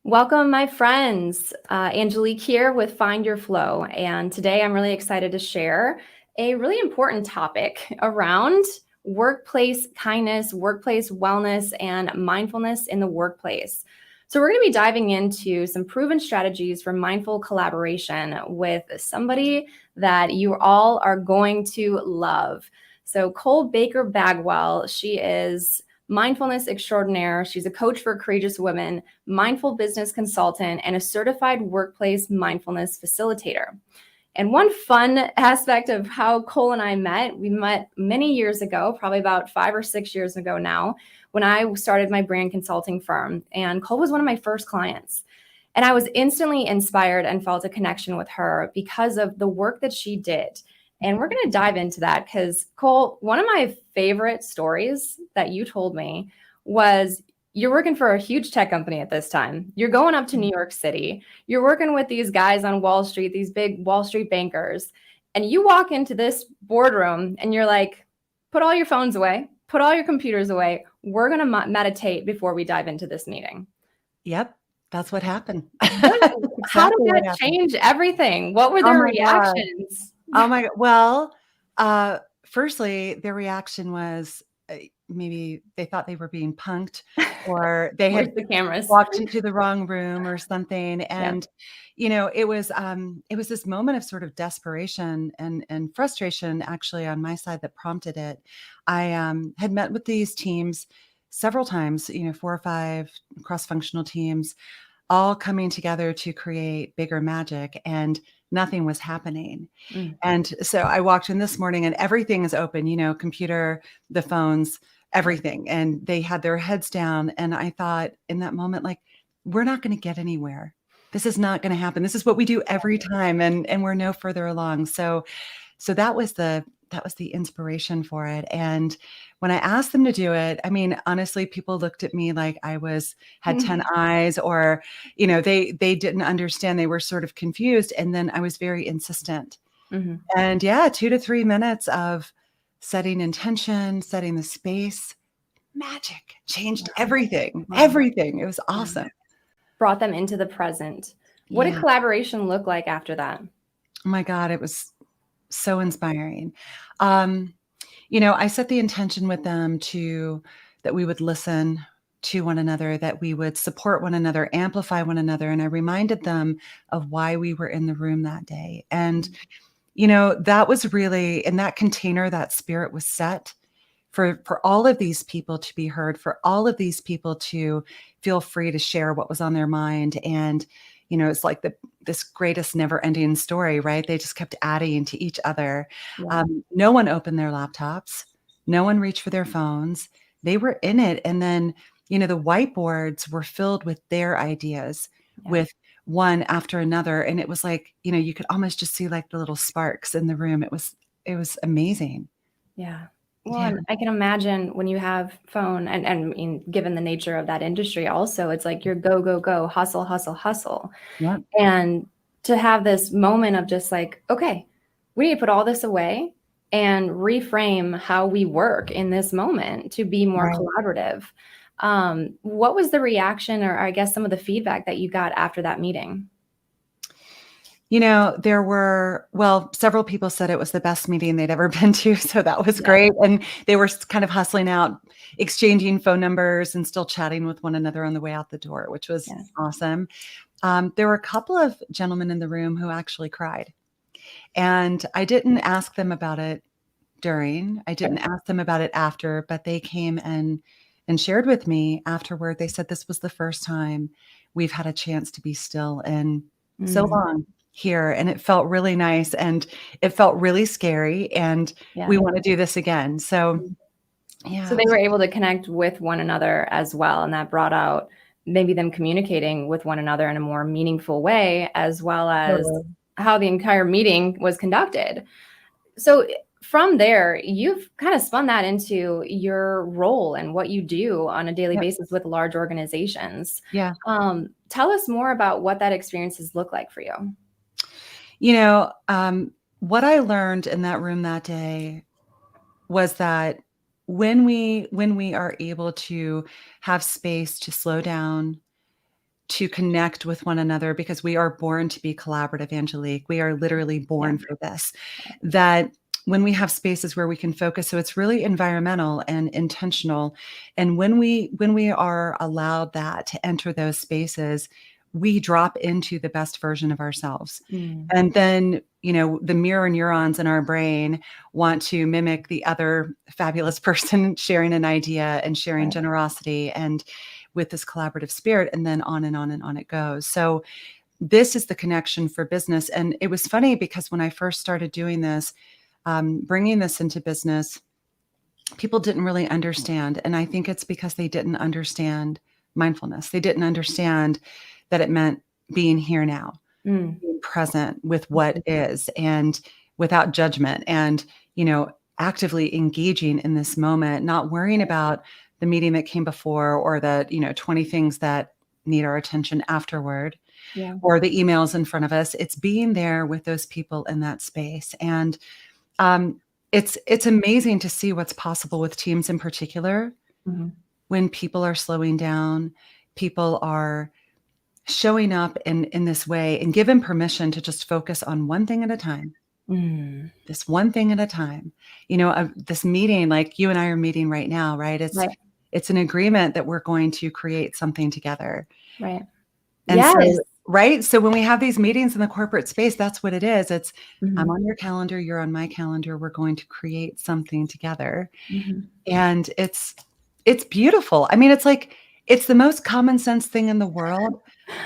Welcome, my friends. Angelique here with Find Your Flow. And today I'm really excited to share a really important topic around workplace kindness, workplace wellness, and mindfulness in the workplace. So, we're going to be diving into some proven strategies for mindful collaboration with somebody that you all are going to love. So, Cole Baker-Bagwell, she is mindfulness extraordinaire. She's a coach for courageous women, mindful business consultant, and a certified workplace mindfulness facilitator. And one fun aspect of how Cole and I met, we met many years ago, probably about 5 or 6 years ago now, when I started my brand consulting firm. And Cole was one of my first clients. And I was instantly inspired and felt a connection with her because of the work that she did. And we're going to dive into that because, Cole, one of my favorite stories that you told me was you're working for a huge tech company at this time. You're going up to New York City. You're working with these guys on Wall Street, these big Wall Street bankers. And you walk into this boardroom and you're like, put all your phones away, put all your computers away. We're going to meditate before we dive into this meeting. Yep. That's what happened. How did that change everything? What were their reactions? Oh my God. Well, firstly, their reaction was maybe they thought they were being punked or they had walked into the wrong room or something. And, it was this moment of sort of desperation and frustration actually on my side that prompted it. I had met with these teams several times, 4 or 5 cross-functional teams, all coming together to create bigger magic, and nothing was happening. And so I walked in this morning and everything is open, computer, the phones, everything. And they had their heads down. And I thought in that moment, like, we're not going to get anywhere. This is not going to happen. This is what we do every time. And we're no further along. So that was the inspiration for it. And when I asked them to do it, I mean, honestly, people looked at me like I had 10 eyes, or, they didn't understand. They were sort of confused. And then I was very insistent. And 2 to 3 minutes of setting intention, setting the space, magic changed everything. Everything. It was awesome. Brought them into the present. What did collaboration look like after that? Oh my God, it was so inspiring. I set the intention with them that we would listen to one another, that we would support one another, amplify one another. And I reminded them of why we were in the room that day. And, that was really in that container, that spirit was set for all of these people to be heard, for all of these people to feel free to share what was on their mind. And, it's like this greatest never ending story, right? They just kept adding to each other. No one opened their laptops. No one reached for their phones. They were in it. And then, the whiteboards were filled with their ideas, with one after another. And it was like, you could almost just see like the little sparks in the room. It was amazing. Yeah. Well, I can imagine when you have phone and given the nature of that industry also, it's like you're go, go, go, hustle, hustle, hustle. Yeah. And to have this moment of just like, okay, we need to put all this away and reframe how we work in this moment to be more collaborative. What was the reaction or I guess some of the feedback that you got after that meeting? There were, several people said it was the best meeting they'd ever been to. So that was great. And they were kind of hustling out, exchanging phone numbers and still chatting with one another on the way out the door, which was awesome. There were a couple of gentlemen in the room who actually cried. And I didn't ask them about it I didn't ask them about it after, but they came and shared with me afterward. They said this was the first time we've had a chance to be still in so long here. And it felt really nice and it felt really scary. And we want to do this again. So, So they were able to connect with one another as well. And that brought out maybe them communicating with one another in a more meaningful way, as well as how the entire meeting was conducted. So from there, you've kind of spun that into your role and what you do on a daily basis with large organizations. Tell us more about what that experiences look like for you. What I learned in that room that day was that when we are able to have space to slow down, to connect with one another, because we are born to be collaborative, Angelique. We are literally born for this. That when we have spaces where we can focus, so it's really environmental and intentional. And when we are allowed that to enter those spaces, we drop into the best version of ourselves. And then, the mirror neurons in our brain want to mimic the other fabulous person sharing an idea and sharing generosity and with this collaborative spirit, and then on and on and on it goes. So this is the connection for business. And it was funny because when I first started doing this, bringing this into business, people didn't really understand. And I think it's because they didn't understand mindfulness. They didn't understand that it meant being here now, being present with what is, and without judgment, and, actively engaging in this moment, not worrying about the meeting that came before, or the, 20 things that need our attention afterward, or the emails in front of us. It's being there with those people in that space. And it's amazing to see what's possible with teams in particular, when people are slowing down, people are showing up in this way, and given permission to just focus on one thing at a time. This one thing at a time. This meeting, like you and I are meeting right now, right? It's an agreement that we're going to create something together. Right. And so, right. So when we have these meetings in the corporate space, that's what it is. It's I'm on your calendar, you're on my calendar. We're going to create something together. And it's beautiful. I mean, it's the most common sense thing in the world.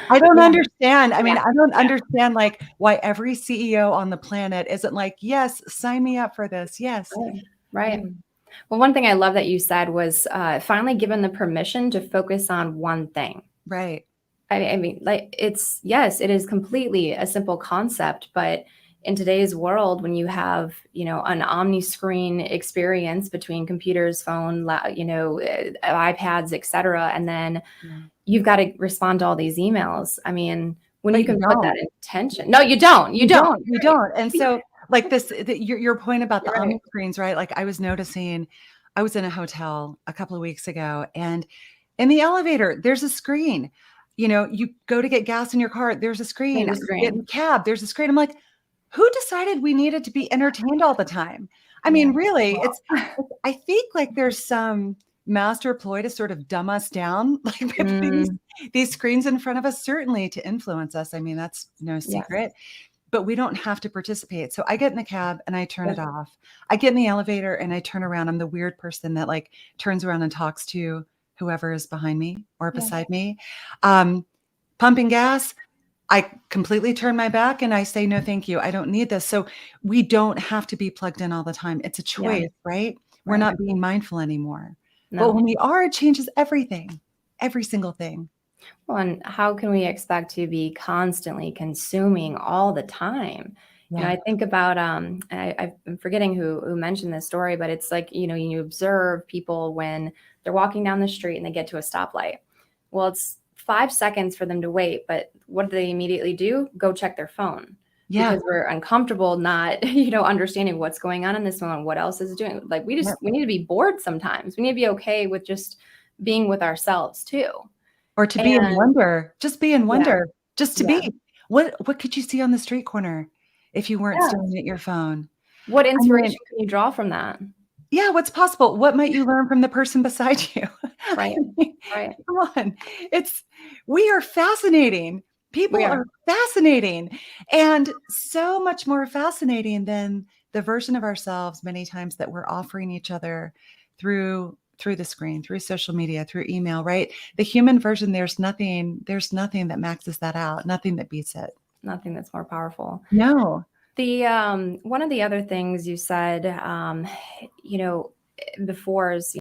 I don't understand. I mean, I don't understand why every CEO on the planet isn't like, yes, sign me up for this. Yes. Right. Well, one thing I love that you said was finally given the permission to focus on one thing. Right. I mean, it is completely a simple concept, but in today's world, when you have, an omni-screen experience between computers, phone, iPads, et cetera, and then you've got to respond to all these emails. I mean, when you can put that intention. No, you don't. You don't. And so your point about the omni screens, right? Like I was noticing, I was in a hotel a couple of weeks ago, and in the elevator, there's a screen. You go to get gas in your car, there's a screen. Get in a cab, there's a screen. I'm like, who decided we needed to be entertained all the time? I mean, really, I think there's some master ploy to sort of dumb us down, with these screens in front of us, certainly to influence us. I mean, that's no secret, but we don't have to participate. So I get in the cab and I turn it off. I get in the elevator and I turn around. I'm the weird person that turns around and talks to whoever is behind me or beside me. Pumping gas, I completely turn my back and I say, no, thank you. I don't need this. So we don't have to be plugged in all the time. It's a choice, right? We're not being mindful anymore. No. But when we are, it changes everything, every single thing. Well, and how can we expect to be constantly consuming all the time? I think about, I'm forgetting who mentioned this story, but it's you observe people when they're walking down the street and they get to a stoplight. Well, it's 5 seconds for them to wait, but what do they immediately do? Go check their phone. Because we're uncomfortable not, understanding what's going on in this moment, what else is doing. We need to be bored sometimes. We need to be okay with just being with ourselves too. Or to be in wonder, just be in wonder, just to be. What could you see on the street corner if you weren't staring at your phone? What inspiration can you draw from that? Yeah, what's possible? What might you learn from the person beside you? Right. Right. Come on. We are fascinating. People are fascinating, and so much more fascinating than the version of ourselves many times that we're offering each other through the screen, through social media, through email, right? The human version, there's nothing that maxes that out, nothing that beats it. Nothing that's more powerful. No. The one of the other things you said, before is,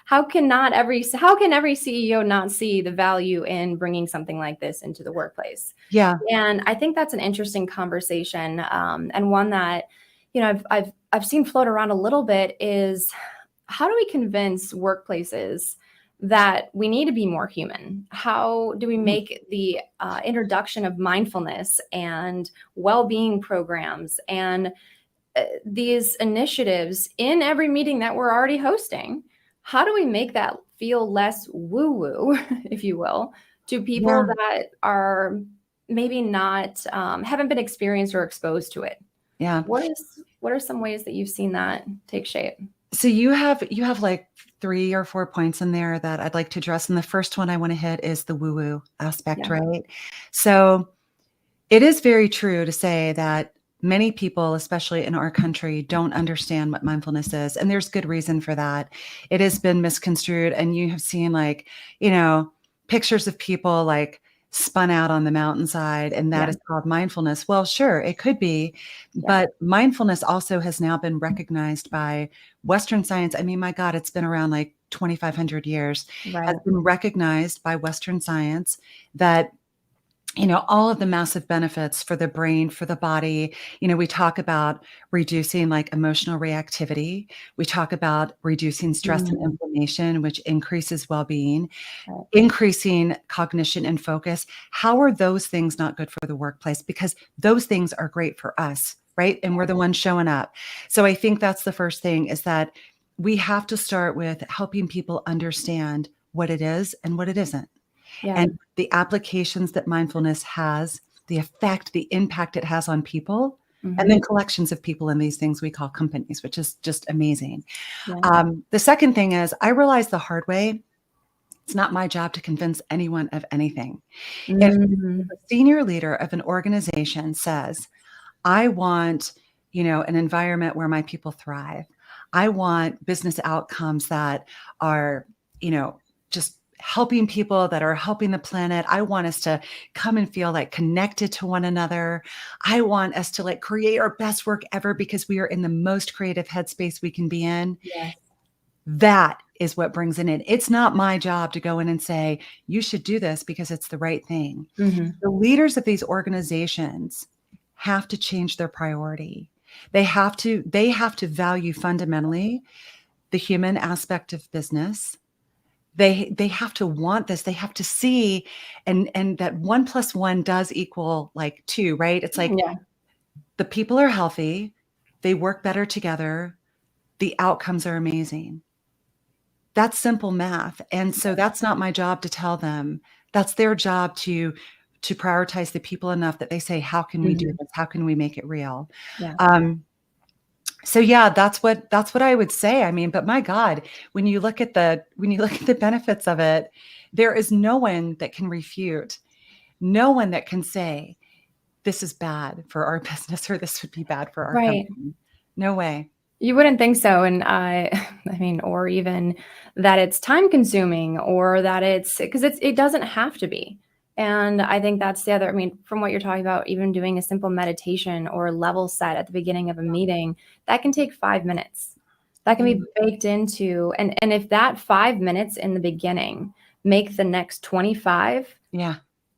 how can every CEO not see the value in bringing something like this into the workplace? Yeah. And I think that's an interesting conversation, and one that, I've seen float around a little bit is, how do we convince workplaces that we need to be more human? How do we make the introduction of mindfulness and well-being programs and these initiatives in every meeting that we're already hosting? How do we make that feel less woo-woo, if you will, to people that are maybe not, haven't been experienced or exposed to it. Yeah. What are some ways that you've seen that take shape? So you have like 3 or 4 points in there that I'd like to address. And the first one I want to hit is the woo-woo aspect, right? So it is very true to say that many people, especially in our country, don't understand what mindfulness is. And there's good reason for that. It has been misconstrued. And you have seen like, pictures of people like spun out on the mountainside, and that is called mindfulness. Well, sure, it could be, but mindfulness also has now been recognized by Western science. I mean, my God, it's been around like 2,500 years, has been recognized by Western science that all of the massive benefits for the brain, for the body. We talk about reducing like emotional reactivity. We talk about reducing stress and inflammation, which increases well-being, increasing cognition and focus. How are those things not good for the workplace? Because those things are great for us, right? And we're the ones showing up. So I think that's the first thing, is that we have to start with helping people understand what it is and what it isn't. And the applications that mindfulness has, the effect, the impact it has on people, and then collections of people in these things we call companies, which is just amazing. The second thing is, I realized the hard way, it's not my job to convince anyone of anything. If a senior leader of an organization says, I want, an environment where my people thrive. I want business outcomes that are, just helping people, that are helping the planet. I want us to come and feel like connected to one another. I want us to like create our best work ever because we are in the most creative headspace we can be in. That is what brings it in. It's not my job to go in and say, you should do this because it's the right thing. The leaders of these organizations have to change their priority. They have to value fundamentally the human aspect of business. They have to want this. They have to see, and that 1 + 1 does equal like 2, right? It's like the people are healthy, they work better together, the outcomes are amazing. That's simple math. And so that's not my job to tell them. That's their job to prioritize the people enough that they say, how can we do this? How can we make it real? So yeah, that's what I would say. I mean, but my God, when you look at the benefits of it, there is no one that can refute, no one that can say this is bad for our business or this would be bad for our company. No way. You wouldn't think so. And I mean, or even that it's time consuming, or that it doesn't have to be. And I think that's the other, I mean, from what you're talking about, even doing a simple meditation or level set at the beginning of a meeting, that can take 5 minutes. That can be baked into, and if that 5 minutes in the beginning make the next 25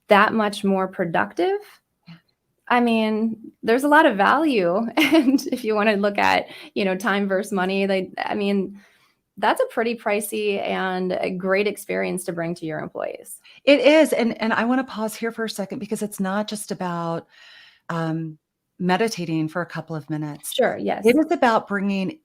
that much more productive, I mean, there's a lot of value. And if you want to look at, time versus money, that's a pretty pricey and a great experience to bring to your employees. It is. And I want to pause here for a second, because it's not just about meditating for a couple of minutes. Sure. Yes. It is about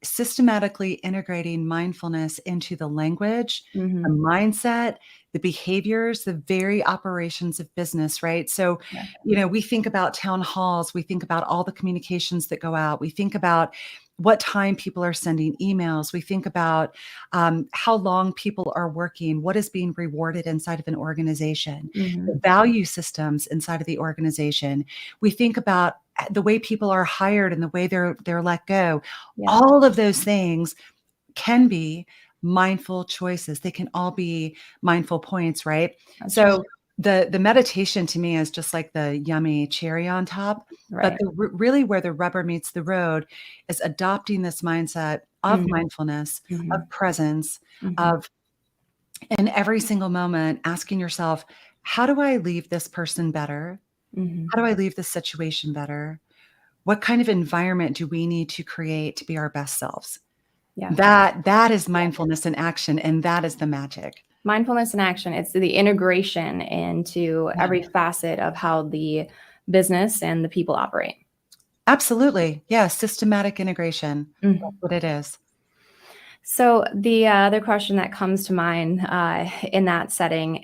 systematically integrating mindfulness into the language, the mindset, the behaviors, the very operations of business, right? So, we think about town halls, we think about all the communications that go out, we think about what time people are sending emails, we think about how long people are working, what is being rewarded inside of an organization, the value systems inside of the organization. We think about the way people are hired and the way they're let go. All of those things can be mindful choices. They can all be mindful points, right? So the meditation to me is just like the yummy cherry on top. But really where the rubber meets the road is adopting this mindset of mindfulness, of presence, of in every single moment asking yourself, how do I leave this person better? How do I leave this situation better? What kind of environment do we need to create to be our best selves? That is mindfulness in action, and that is the magic. Mindfulness in action. It's the integration into every facet of how the business and the people operate. Absolutely. Yeah. Systematic integration. That's what it is. So the other question that comes to mind in that setting,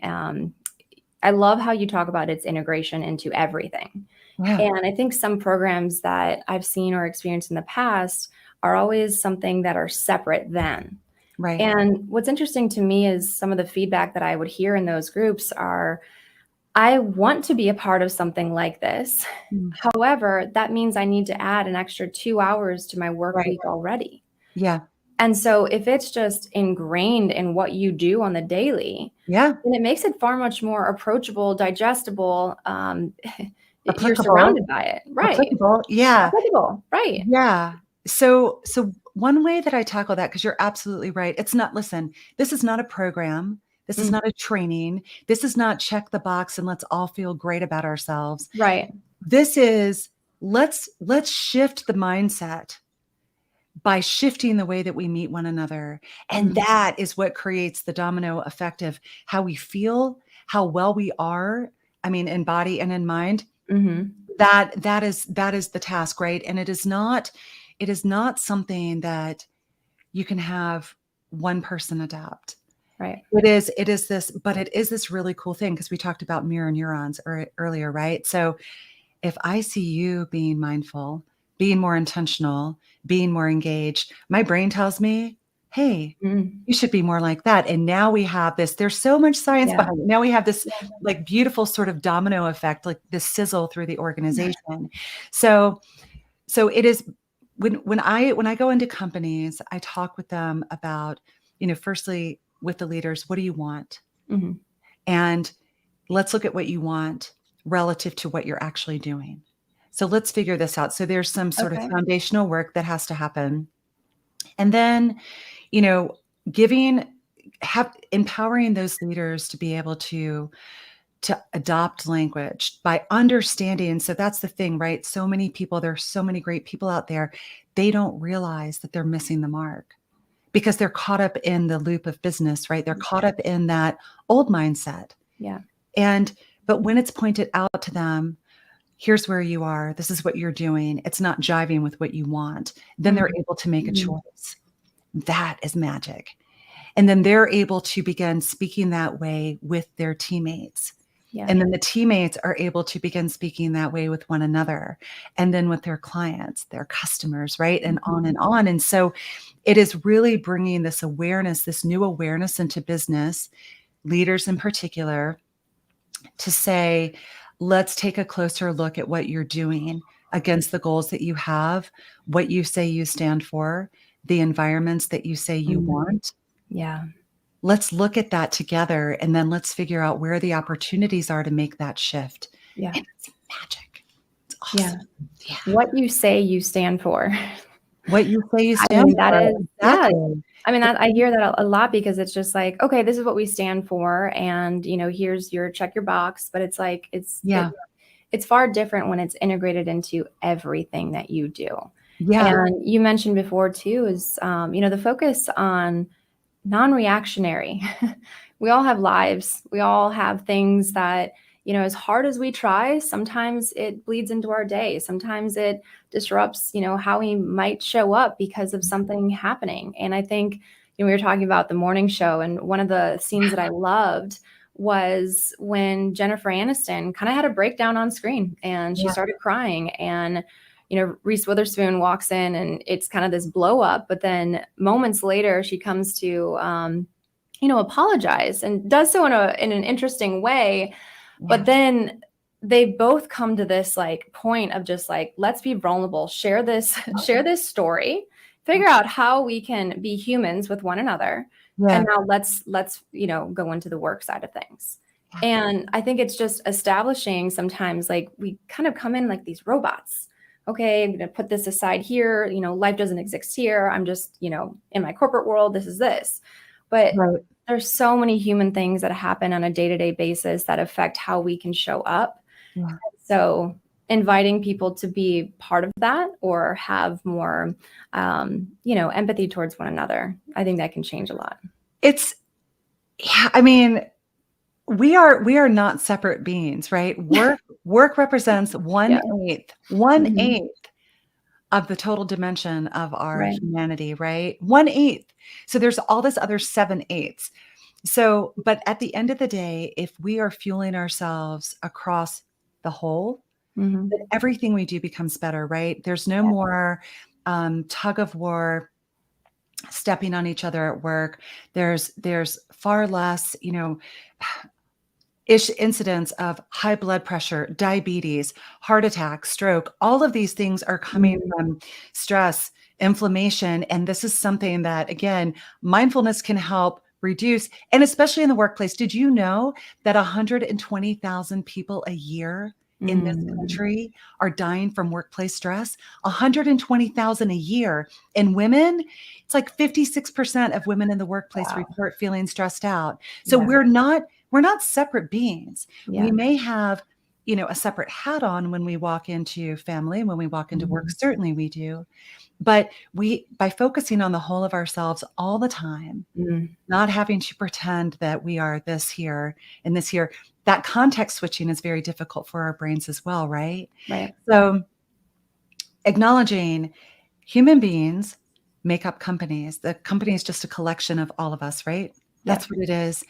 I love how you talk about its integration into everything. Yeah. And I think some programs that I've seen or experienced in the past are always something that are separate then. Right. And what's interesting to me is some of the feedback that I would hear in those groups are, I want to be a part of something like this. However, that means I need to add an extra 2 hours to my work week already. Yeah. And so if it's just ingrained in what you do on the daily, Yeah. then it makes it far much more approachable, digestible. You're Applicable. surrounded by it. Right. Applicable. Yeah. Applicable. Right. Yeah. So one way that I tackle that, because you're absolutely right. It's not, listen, this is not a program. This is not a training. This is not check the box and let's all feel great about ourselves. Right. This is, let's shift the mindset by shifting the way that we meet one another. And that is what creates the domino effect of how we feel, how well we are, I mean, in body and in mind. That is the task, right? And it is not something that you can have one person adopt. Right. It is this really cool thing, because we talked about mirror neurons earlier, right? So if I see you being mindful, being more intentional, being more engaged, my brain tells me, hey, you should be more like that. And now we have this, there's so much science behind it. Now we have this like beautiful sort of domino effect, like this sizzle through the organization. So it is, when I go into companies, I talk with them about, firstly with the leaders, what do you want? And let's look at what you want relative to what you're actually doing. So let's figure this out. So there's some sort of foundational work that has to happen. And then, empowering those leaders to be able to adopt language by understanding. So that's the thing, right? So many people, there's so many great people out there. They don't realize that they're missing the mark because they're caught up in the loop of business, right? They're caught up in that old mindset. Yeah. But when it's pointed out to them, here's where you are, this is what you're doing, it's not jiving with what you want, then they're able to make a choice. That is magic. And then they're able to begin speaking that way with their teammates. Yeah. And then the teammates are able to begin speaking that way with one another, and then with their clients, their customers, right? And on and on. And so it is really bringing this awareness, this new awareness into business, leaders in particular, to say, let's take a closer look at what you're doing against the goals that you have, what you say you stand for, the environments that you say you want. Yeah. Let's look at that together, and then let's figure out where the opportunities are to make that shift. Yeah. And it's magic. It's awesome. Yeah. What you say you stand for. What you say you stand for. That is, exactly. I mean, I hear that a lot, because it's just like, okay, this is what we stand for. And, here's your check your box. But it's like, it's far different when it's integrated into everything that you do. Yeah. And you mentioned before too, is, the focus on non-reactionary. We all have lives. We all have things that, as hard as we try, sometimes it bleeds into our day. Sometimes it disrupts, how we might show up because of something happening. And I think, we were talking about the morning show, and one of the scenes that I loved was when Jennifer Aniston kind of had a breakdown on screen, and she started crying, and Reese Witherspoon walks in, and it's kind of this blow up. But then moments later, she comes to, apologize, and does so in an interesting way. Yeah. But then they both come to this like point of just like, let's be vulnerable, share this story, figure out how we can be humans with one another. Yeah. And now let's go into the work side of things. Yeah. And I think it's just establishing sometimes, like, we kind of come in like these robots. Okay, I'm going to put this aside here. Life doesn't exist here. I'm just, in my corporate world, this is this. But there's so many human things that happen on a day-to-day basis that affect how we can show up. Yeah. So inviting people to be part of that, or have more, empathy towards one another, I think that can change a lot. We are not separate beings, right? Work represents 1/8 of the total dimension of our humanity, right? 1/8. So there's all this other 7/8. So, but at the end of the day, if we are fueling ourselves across the whole, Mm-hmm. then everything we do becomes better, right? There's no more tug of war, stepping on each other at work. There's far less, incidents of high blood pressure, diabetes, heart attack, stroke. All of these things are coming Mm-hmm. from stress, inflammation. And this is something that, again, mindfulness can help reduce, and especially in the workplace. Did you know that 120,000 people a year in this country are dying from workplace stress? 120,000 a year. And women, it's like 56% of women in the workplace Wow. report feeling stressed out. So Yeah. we're not separate beings. Yeah. We may have, a separate hat on when we walk into family, when we walk into work. Mm-hmm. Certainly we do. But by focusing on the whole of ourselves all the time, Mm-hmm. not having to pretend that we are this here and this here, that context switching is very difficult for our brains as well, right? Right. So acknowledging human beings make up companies. The company is just a collection of all of us, right? Yeah. That's what it is.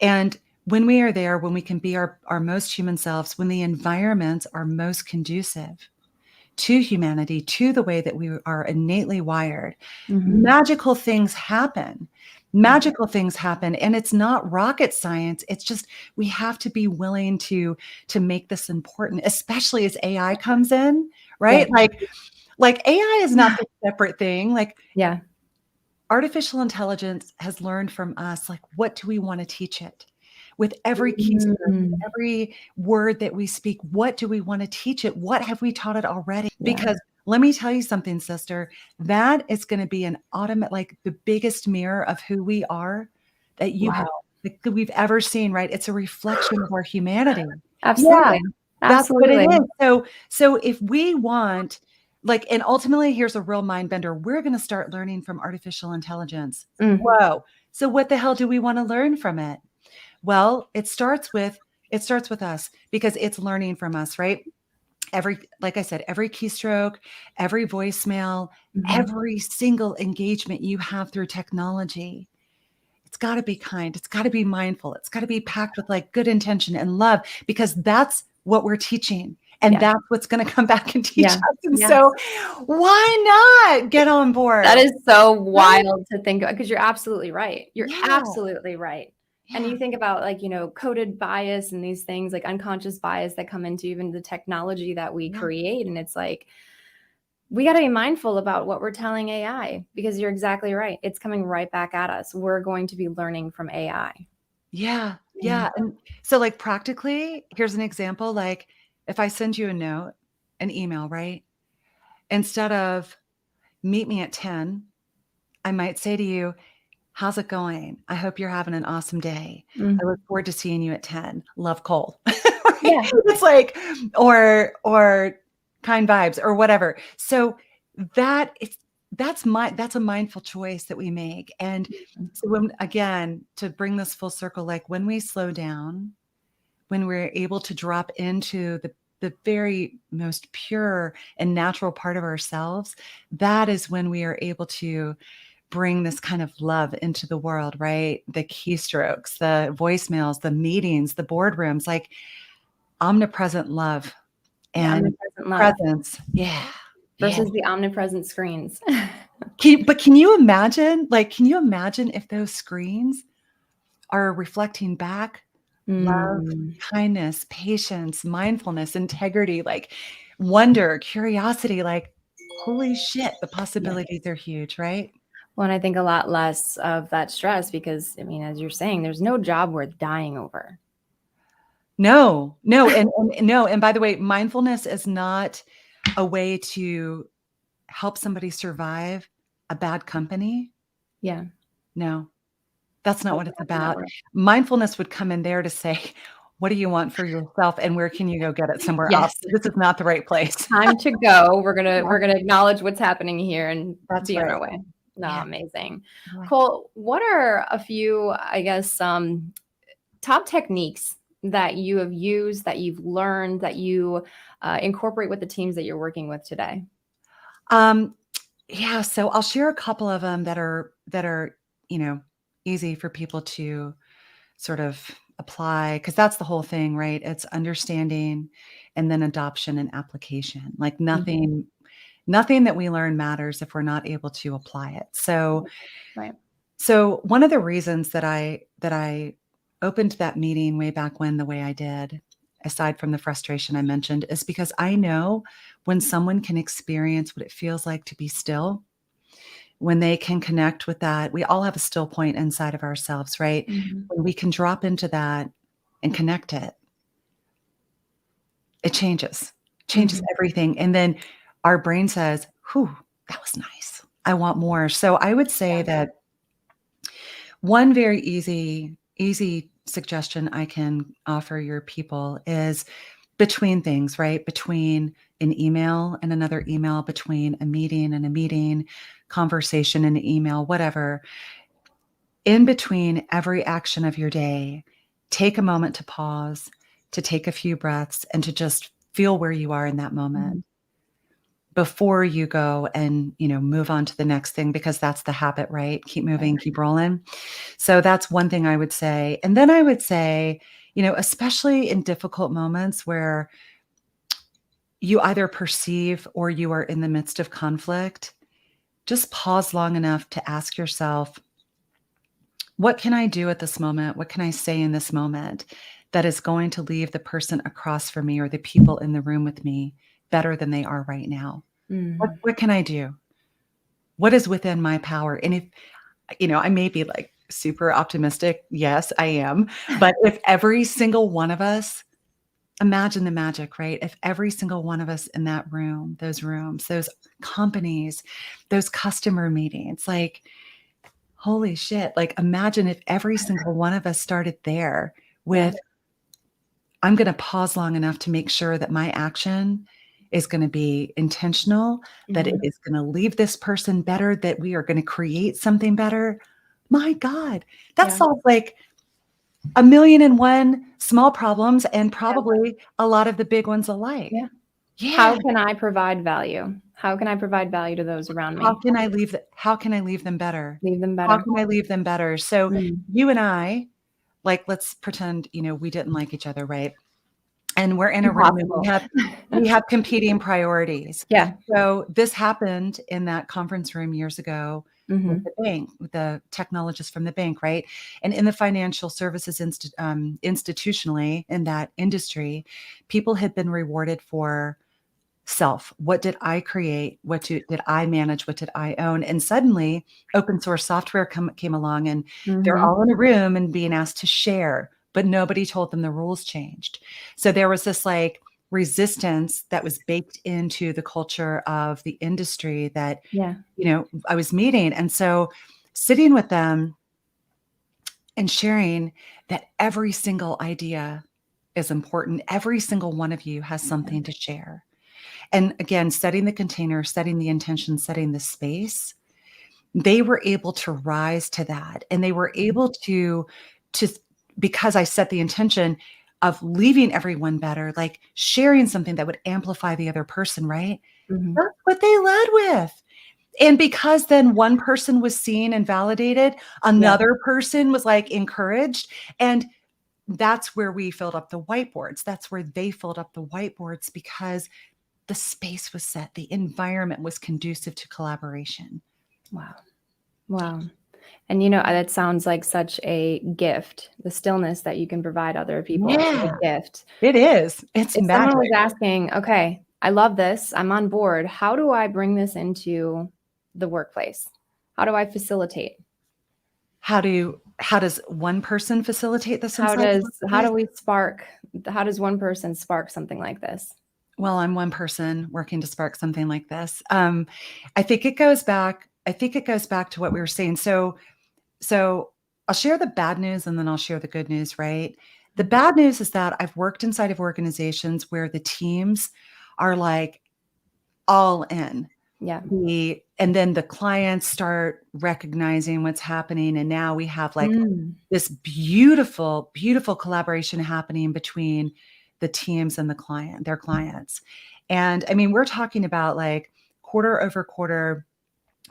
And when we are there, when we can be our most human selves, when the environments are most conducive to humanity, to the way that we are innately wired, Mm-hmm. magical things happen. Magical things happen. And it's not rocket science. It's just we have to be willing to make this important, especially as AI comes in, right? Yeah. Like AI is not the separate thing. Like Yeah. artificial intelligence has learned from us, like, what do we want to teach it? With every keystroke, with Mm-hmm. every word that we speak, what do we want to teach it? What have we taught it already? Yeah. Because let me tell you something, sister, that is going to be an automatic, like the biggest mirror of who we are that Wow. that we've ever seen, right? It's a reflection of our humanity. Yeah, Absolutely. that's what it Absolutely. is. So if we want, like, and ultimately, here's a real mind bender. We're going to start learning from artificial intelligence. Mm. Whoa. So what the hell do we want to learn from it? Well, it starts with us because it's learning from us, right? Like I said, every keystroke, every voicemail, Mm-hmm. every single engagement you have through technology, it's got to be kind. It's got to be mindful. It's got to be packed with like good intention and love, because that's what we're teaching. And Yeah. that's what's going to come back and teach Yeah. us. And Yeah. so why not get on board? That is so Right? wild to think of, because you're absolutely right. You're Yeah. absolutely right. And Yeah. you think about, like, coded bias and these things, like unconscious bias that come into even the technology that we Yeah. create. And it's like, we got to be mindful about what we're telling AI, because you're exactly right. It's coming right back at us. We're going to be learning from AI. Yeah. Yeah. And so, like, practically, here's an example. Like, if I send you a note, an email, right? Instead of meet me at 10, I might say to you, how's it going? I hope you're having an awesome day. I Mm. look forward to seeing you at 10. Love, Cole. Right? Yeah. It's like, or kind vibes or whatever. So that's a mindful choice that we make. And so when, again, to bring this full circle, like when we slow down, when we're able to drop into the very most pure and natural part of ourselves, that is when we are able to bring this kind of love into the world, right? The keystrokes, the voicemails, the meetings, the boardrooms, like omnipresent love The and omnipresent love presence. Yeah. Yeah. versus the omnipresent screens. Can you imagine, can you imagine if those screens are reflecting back love, Mm. kindness, patience, mindfulness, integrity, like wonder, curiosity, like, holy shit, the Yeah. possibilities are huge, right? Well, and I think a lot less of that stress, because, I mean, as you're saying, there's no job worth dying over. No, no, and no, and by the way, mindfulness is not a way to help somebody survive a bad company. Yeah. No, that's not That's what it's definitely not about. worth. Mindfulness would come in there to say, what do you want for yourself and where can you go get it somewhere else? Yes. This is not the right place. Time to go. We're Yeah, gonna acknowledge what's happening here and that's be on right. our way. No, Yeah. amazing. Yeah. Cole, what are a few, I guess, top techniques that you have used, that you've learned, that you incorporate with the teams that you're working with today? Um, so I'll share a couple of them that are, easy for people to sort of apply, because that's the whole thing, right? It's understanding and then adoption and application. Like nothing that we learn matters if we're not able to apply it. So, Right. so one of the reasons that I opened that meeting way back when the way I did, aside from the frustration I mentioned, is because I know when someone can experience what it feels like to be still, when they can connect with that, we all have a still point inside of ourselves, right? When we can drop into that and connect it, it changes everything. And then our brain says, whew, that was nice. I want more. So I would say that one very easy suggestion I can offer your people is between things, right? Between an email and another email, between a meeting and a meeting, conversation and an email, whatever. In between every action of your day, take a moment to pause, to take a few breaths, and to just feel where you are in that moment before you go and, move on to the next thing, because that's the habit, right? Keep moving, keep rolling. So that's one thing I would say. And then I would say, especially in difficult moments where you either perceive or you are in the midst of conflict, just pause long enough to ask yourself, what can I do at this moment? What can I say in this moment that is going to leave the person across from me or the people in the room with me better than they are right now? What can I do? What is within my power? And if, I may be like super optimistic. Yes, I am. But if every single one of us, imagine the magic, right? If every single one of us in that room, those rooms, those companies, those customer meetings, like, holy shit, like imagine if every single one of us started there with, I'm going to pause long enough to make sure that my action is going to be intentional, that it is going to leave this person better, that we are going to create something better. My God, that solves like 1,000,001 small problems and probably a lot of the big ones alike. Yeah. How can I provide value? How can I provide value to those around me? How can I leave them better? Leave them better. How can I leave them better? So you and I, like, let's pretend, we didn't like each other, right? And we're in a room and we have competing priorities. Yeah. So this happened in that conference room years ago with the bank, with the technologist from the bank, right? And in the financial services institutionally in that industry, people had been rewarded for self. What did I create? What did I manage? What did I own? And suddenly open source software came along and they're all in a room and being asked to share, but nobody told them the rules changed. So there was this like resistance that was baked into the culture of the industry that, I was meeting. And so sitting with them and sharing that every single idea is important. Every single one of you has something to share. And again, setting the container, setting the intention, setting the space, they were able to rise to that. And they were able to, because I set the intention of leaving everyone better, like sharing something that would amplify the other person, right? That's what they led with. And because then one person was seen and validated, another person was like encouraged. And that's where we filled up the whiteboards. That's where they filled up the whiteboards, because the space was set. The environment was conducive to collaboration. Wow. And that sounds like such a gift. The stillness that you can provide other people is a gift. It is. It's if magic. Someone was asking, okay, I love this, I'm on board. How do I bring this into the workplace? How do I facilitate? How does one person facilitate this? How does one person spark something like this? Well, I'm one person working to spark something like this. I think it goes back to what we were saying. So I'll share the bad news and then I'll share the good news, right? The bad news is that I've worked inside of organizations where the teams are like all in. Yeah. And then the clients start recognizing what's happening. And now we have like this beautiful, beautiful collaboration happening between the teams and their clients. And I mean, we're talking about like quarter over quarter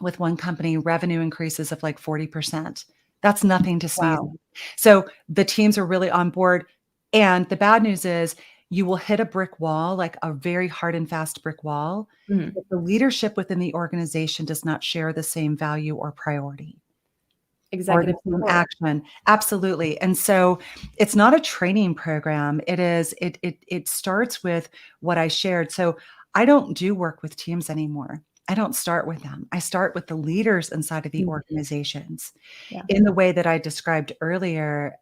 with one company, revenue increases of like 40%. That's nothing to sneeze Wow. at. So the teams are really on board. And the bad news is you will hit a brick wall, like a very hard and fast brick wall. Mhm. If the leadership within the organization does not share the same value or priority or the Executive same support. action. Absolutely. And so it's not a training program. It starts with what I shared. So I don't do work with teams anymore. I don't start with them. I start with the leaders inside of the Mhm. organizations Yeah. in the way that I described earlier.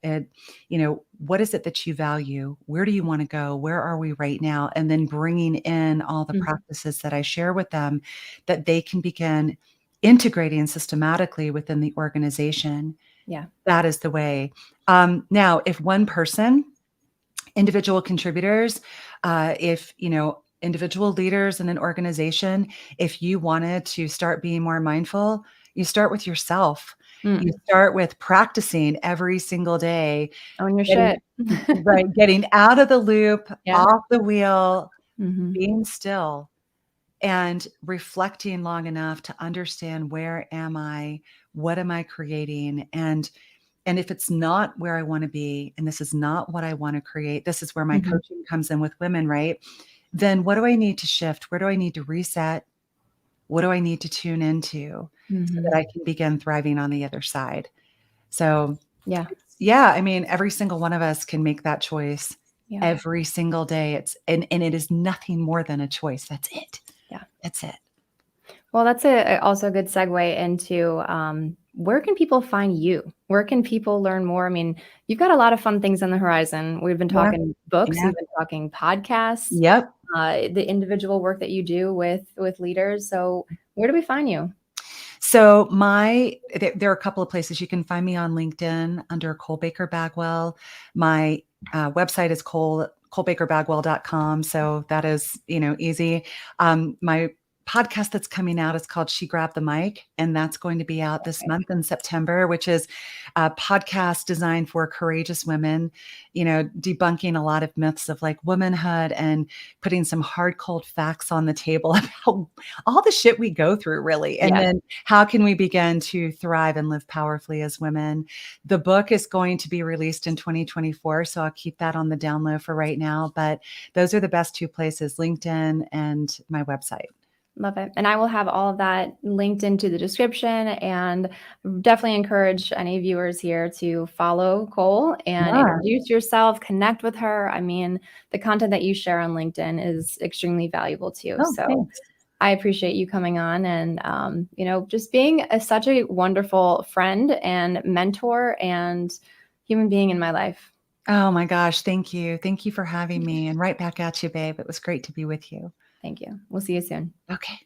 What is it that you value? Where do you want to go? Where are we right now? And then bringing in all the Mhm. practices that I share with them that they can begin integrating systematically within the organization. Yeah. That is the way. Now, if one person, individual contributors, if, individual leaders in an organization, if you wanted to start being more mindful, you start with yourself. You Mm. start with practicing every single day, Own your getting shit. right, getting out of the loop, Yeah. off the wheel, Mhm. being still, and reflecting long enough to understand, where am I? What am I creating? And if it's not where I want to be, and this is not what I want to create, this is where my Mhm. coaching comes in with women, right? Then what do I need to shift? Where do I need to reset? What do I need to tune into so that Mhm. I can begin thriving on the other side? So, Yeah. yeah, I mean, every single one of us can make that choice Yeah. every single day. And it is nothing more than a choice. That's it. Yeah. That's it. Well, that's also a good segue into where can people find you? Where can people learn more? I mean, you've got a lot of fun things on the horizon. We've been Yeah. talking books, Yeah. we've been talking podcasts, Yep. the individual work that you do with leaders. So, where do we find you? So there are a couple of places you can find me on LinkedIn under Cole Baker-Bagwell. My website is colebakerbagwell.com. So that is, easy. My podcast that's coming out is called She Grabbed the Mic, and that's going to be out this Okay. month in September, which is a podcast designed for courageous women, debunking a lot of myths of like womanhood and putting some hard, cold facts on the table about all the shit we go through, really. And Yeah. then how can we begin to thrive and live powerfully as women? The book is going to be released in 2024, so I'll keep that on the down low for right now. But those are the best two places, LinkedIn and my website. Love it. And I will have all of that linked into the description, and definitely encourage any viewers here to follow Cole and Yeah. introduce yourself, connect with her. I mean, the content that you share on LinkedIn is extremely valuable too. Oh, So thanks. I appreciate you coming on and, just being such a wonderful friend and mentor and human being in my life. Oh my gosh. Thank you. Thank you for having me. And right back at you, babe. It was great to be with you. Thank you. We'll see you soon. Okay.